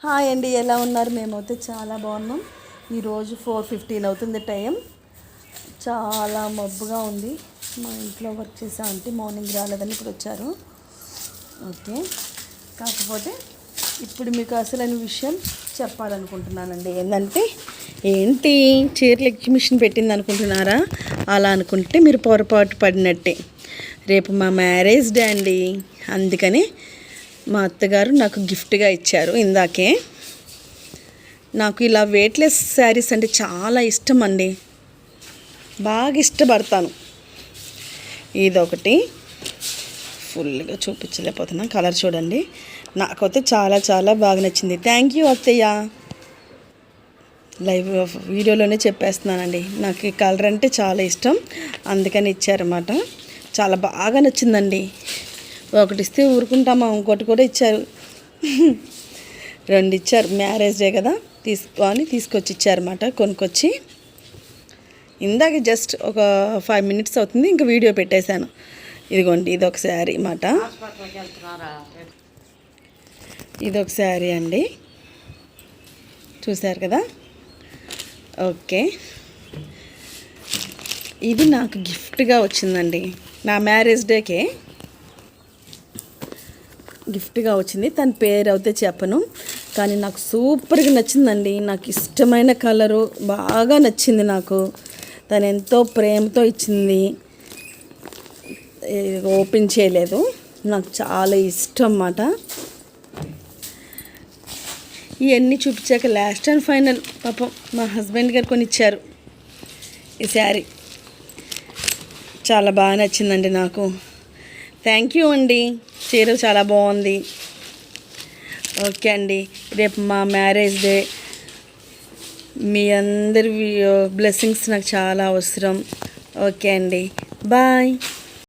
Hi అండి, ఎలా ఉన్నారు? మేమైతే చాలా బాగున్నాం. ఈరోజు 4:15 అవుతుంది టైం. చాలా మబ్బుగా ఉంది. మా ఇంట్లో వర్క్ చేసే ఆంటీ మార్నింగ్ రాలేదని ఇప్పుడు వచ్చారు. ఓకే, కాకపోతే ఇప్పుడు మీకు అసలైన విషయం చెప్పాలనుకుంటున్నానండి. ఏంటి చీరలు ఎగ్జిబిషన్ పెట్టింది అనుకుంటున్నారా? అలా అనుకుంటే మీరు పొరపాటు పడినట్టే. రేపు మా మ్యారేజ్ డే అండి. అందుకని మా అత్తగారు నాకు గిఫ్ట్గా ఇచ్చారు. ఇందాకే నాకు ఇలా వెయిట్లెస్ శారీస్ అంటే చాలా ఇష్టం అండి, బాగా ఇష్టపడతాను. ఇదొకటి ఫుల్గా చూపించలేకపోతున్నా. కలర్ చూడండి, నాకైతే చాలా చాలా బాగా నచ్చింది. థ్యాంక్ యూ అత్తయ్య. లైవ్ వీడియోలోనే చెప్పేస్తున్నానండి, నాకు ఈ కలర్ అంటే చాలా ఇష్టం, అందుకని ఇచ్చారన్నమాట. చాలా బాగా నచ్చిందండి. ఒకటి ఇస్తే ఊరుకుంటామా, ఇంకోటి కూడా ఇచ్చారు. 2 ఇచ్చారు. మ్యారేజ్ డే కదా, తీసుకొచ్చి ఇచ్చారన్నమాట. కొనుక్కొచ్చి ఇందాక జస్ట్ ఒక 5 minutes అవుతుంది, ఇంకా వీడియో పెట్టేశాను. ఇదిగోండి, ఇదొక శారీ అన్నమాట. ఇదొక శారీ అండి, చూశారు కదా. ఓకే, ఇది నాకు గిఫ్ట్గా వచ్చిందండి. నా మ్యారేజ్ డేకే గిఫ్ట్గా వచ్చింది. తన పేరు అయితే చెప్పను, కానీ నాకు సూపర్గా నచ్చిందండి. నాకు ఇష్టమైన కలరు, బాగా నచ్చింది నాకు. తను ఎంతో ప్రేమతో ఇచ్చింది, ఓపెన్ చేయలేదు. నాకు చాలా ఇష్టం అన్నమాట. ఇవన్నీ చూపించాక లాస్ట్ అండ్ ఫైనల్ పాపం మా హస్బెండ్ గారు కొని ఇచ్చారు ఈ శారీ. చాలా బాగా నచ్చిందండి నాకు. థ్యాంక్ యూ అండి, చీర చాలా బాగుంది. ఓకే అండి, రేపు మా మ్యారేజ్ డే. మీ అందరి బ్లెస్సింగ్స్ నాకు చాలా అవసరం. ఓకే అండి, బాయ్.